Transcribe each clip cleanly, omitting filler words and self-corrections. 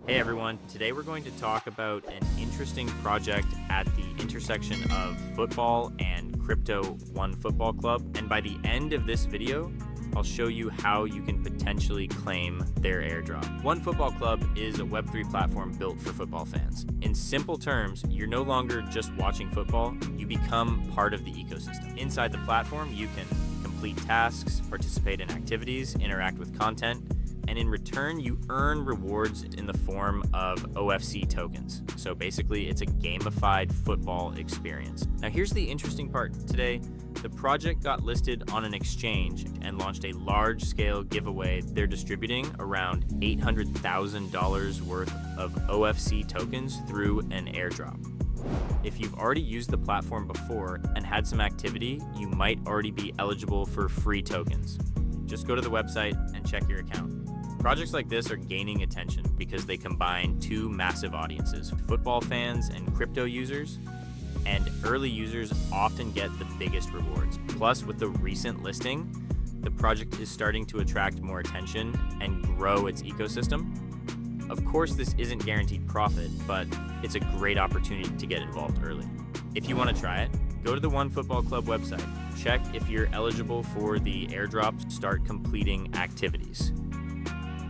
Hey everyone, today we're going to talk about an interesting project at the intersection of football and crypto OneFootball Club. And by the end of this video, I'll show you how you can potentially claim their airdrop. OneFootball Club is a Web3 platform built for football fans. In simple terms, you're no longer just watching football, you become part of the ecosystem. Inside the platform, you can complete tasks, participate in activities, interact with content, and in return, you earn rewards in the form of OFC tokens. So basically, it's a gamified football experience. Now, here's the interesting part. Today, the project got listed on an exchange and launched a large-scale giveaway. They're distributing around $800,000 worth of OFC tokens through an airdrop. If you've already used the platform before and had some activity, you might already be eligible for free tokens. Just go to the website and check your account. Projects like this are gaining attention because they combine two massive audiences, football fans and crypto users, and early users often get the biggest rewards. Plus, with the recent listing, the project is starting to attract more attention and grow its ecosystem. Of course, this isn't guaranteed profit, but it's a great opportunity to get involved early. If you want to try it, go to the OneFootball Club website. Check if you're eligible for the airdrop, start completing activities.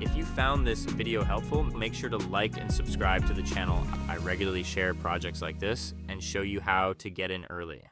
If you found this video helpful, make sure to like and subscribe to the channel. I regularly share projects like this and show you how to get in early.